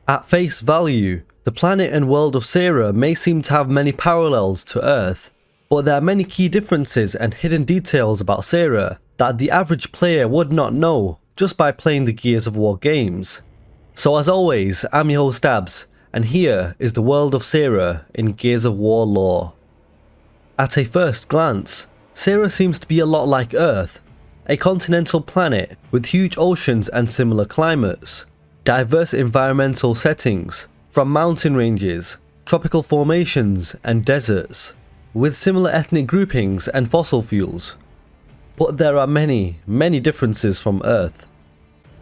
At face value, the planet and world of Sera may seem to have many parallels to Earth, but there are many key differences and hidden details about Sera that the average player would not know just by playing the Gears of War games. So as always, I'm your host Abz, and here is the world of Sera in Gears of War lore. At a first glance, Sera seems to be a lot like Earth, a continental planet with huge oceans and similar climates, diverse environmental settings, from mountain ranges, tropical formations and deserts, with similar ethnic groupings and fossil fuels. But there are many differences from Earth.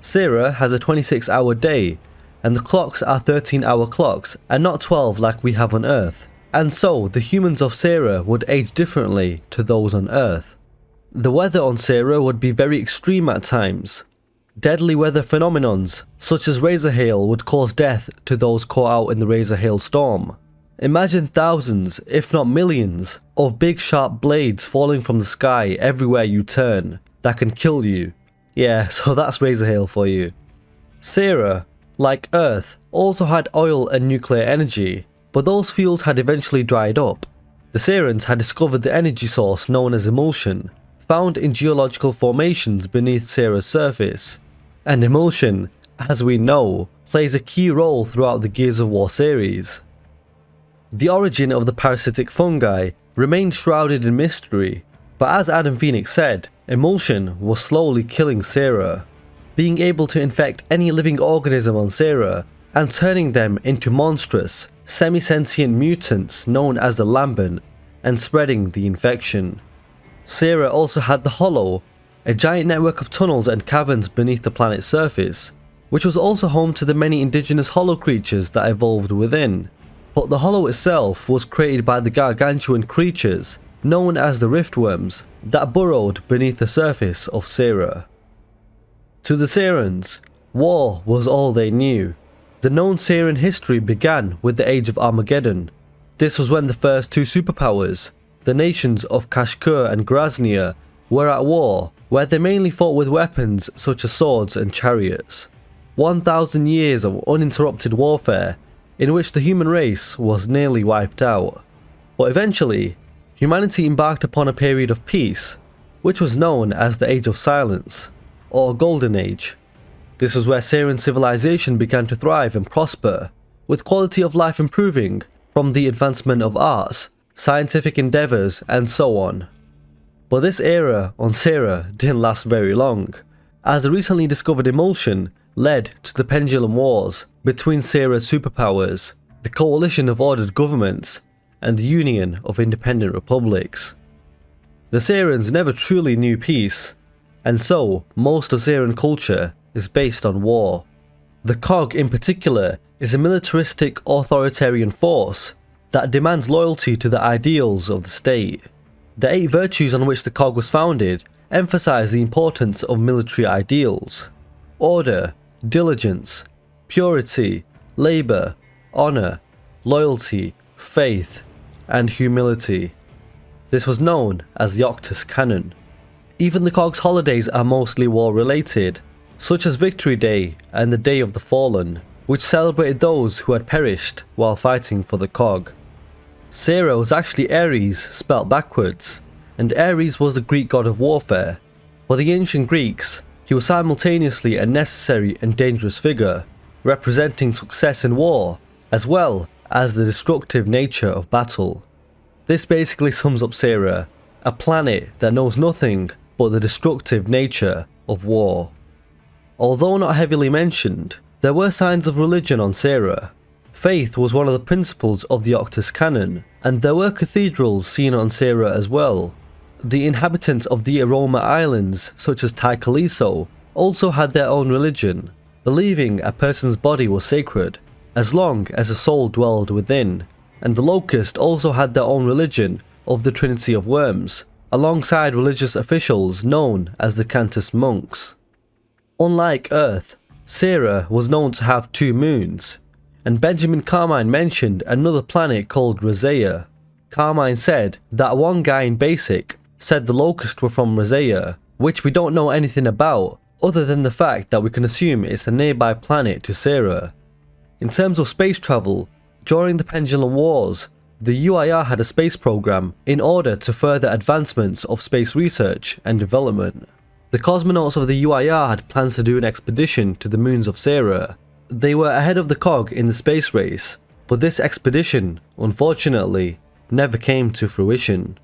Sera has a 26-hour day, and the clocks are 13-hour clocks and not 12 like we have on Earth, and so the humans of Sera would age differently to those on Earth. The weather on Sera would be very extreme at times. Deadly weather phenomenons such as razor hail would cause death to those caught out in the razor hail storm. Imagine thousands, if not millions, of big sharp blades falling from the sky everywhere you turn that can kill you. Yeah, so that's razor hail for you. Sera, like Earth, also had oil and nuclear energy, but those fuels had eventually dried up. The Serans had discovered the energy source known as emulsion, found in geological formations beneath Sera's surface. And emulsion, as we know, plays a key role throughout the Gears of War series. The origin of the parasitic fungi remained shrouded in mystery, but as Adam Phoenix said, emulsion was slowly killing Sera, being able to infect any living organism on Sera and turning them into monstrous, semi-sentient mutants known as the Lambent, and spreading the infection. Sera also had the Hollow, a giant network of tunnels and caverns beneath the planet's surface, which was also home to the many indigenous Hollow creatures that evolved within. But the Hollow itself was created by the gargantuan creatures, known as the Riftworms, that burrowed beneath the surface of Sera. To the Serans, war was all they knew. The known Seran history began with the Age of Armageddon. This was when the first two superpowers, the nations of Kashkur and Grasnia, were at war, where they mainly fought with weapons such as swords and chariots. 1,000 years of uninterrupted warfare, in which the human race was nearly wiped out. But eventually, humanity embarked upon a period of peace, which was known as the Age of Silence, or Golden Age. This was where Seran civilization began to thrive and prosper, with quality of life improving from the advancement of arts, scientific endeavours and so on. But this era on Sera didn't last very long, as the recently discovered emulsion led to the Pendulum Wars between Sera's superpowers, the coalition of ordered governments, and the Union of Independent Republics. The Serans never truly knew peace, and so most of Seran culture is based on war. The COG in particular is a militaristic authoritarian force that demands loyalty to the ideals of the state. The 8 virtues on which the COG was founded emphasize the importance of military ideals: order, diligence, purity, labour, honour, loyalty, faith, and humility. This was known as the Octus Canon. Even the COG's holidays are mostly war-related, such as Victory Day and the Day of the Fallen, which celebrated those who had perished while fighting for the COG. Sera was actually Ares spelt backwards, and Ares was the Greek god of warfare. For the ancient Greeks, he was simultaneously a necessary and dangerous figure, representing success in war, as well as the destructive nature of battle. This basically sums up Sera, a planet that knows nothing but the destructive nature of war. Although not heavily mentioned, there were signs of religion on Sera. Faith was one of the principles of the Octus Canon, and there were cathedrals seen on Sera as well. The inhabitants of the Aroma Islands, such as Taikaliso, also had their own religion, believing a person's body was sacred, as long as a soul dwelled within, and the Locust also had their own religion of the Trinity of Worms, alongside religious officials known as the Cantus Monks. Unlike Earth, Sera was known to have 2 moons, and Benjamin Carmine mentioned another planet called Rosea. Carmine said that one guy in Basic said the Locust were from Rosea, which we don't know anything about, other than the fact that we can assume it's a nearby planet to Sera. In terms of space travel, during the Pendulum Wars, the UIR had a space program in order to further advancements of space research and development. The cosmonauts of the UIR had plans to do an expedition to the moons of Sera. They were ahead of the COG in the space race, but this expedition, unfortunately, never came to fruition.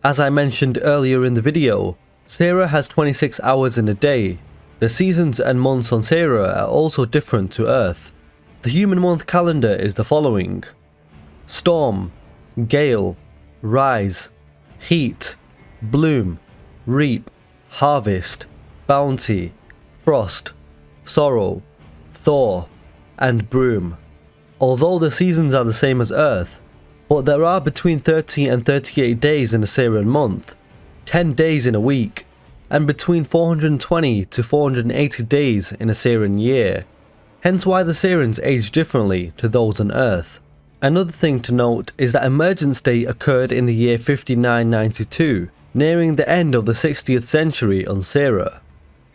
As I mentioned earlier in the video, Sera has 26 hours in a day. The seasons and months on Sera are also different to Earth. The human month calendar is the following: Storm, Gale, Rise, Heat, Bloom, Reap, Harvest, Bounty, Frost, Sorrow, Thaw, and Broom. Although the seasons are the same as Earth, but there are between 30 and 38 days in a Seran month, 10 days in a week, and between 420 to 480 days in a Seran year. Hence why the Serans age differently to those on Earth. Another thing to note is that Emergence Day occurred in the year 5992, nearing the end of the 60th century on Sera.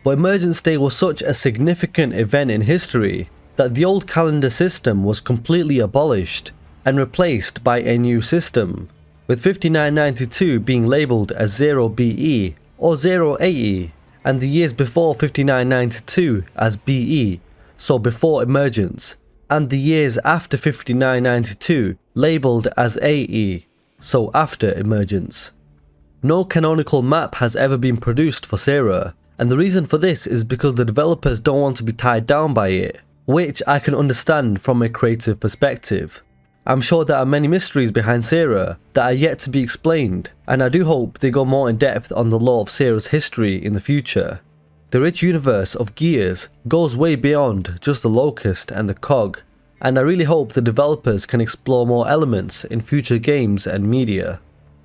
But Emergence Day was such a significant event in history that the old calendar system was completely abolished and replaced by a new system, with 5992 being labelled as 0BE or 0AE, and the years before 5992 as BE, so before Emergence, and the years after 5992 labelled as AE, so after Emergence. No canonical map has ever been produced for Sera, and the reason for this is because the developers don't want to be tied down by it, which I can understand from a creative perspective. I'm sure there are many mysteries behind Sera that are yet to be explained, and I do hope they go more in depth on the lore of Sera's history in the future. The rich universe of Gears goes way beyond just the Locust and the COG, and I really hope the developers can explore more elements in future games and media.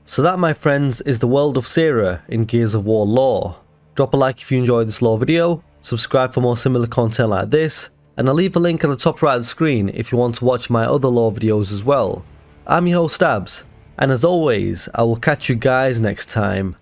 So that, my friends, is the world of Sera in Gears of War lore. Drop a like if you enjoyed this lore video, subscribe for more similar content like this, and I'll leave a link at the top right of the screen if you want to watch my other lore videos as well. I'm your host Abz, and as always, I will catch you guys next time.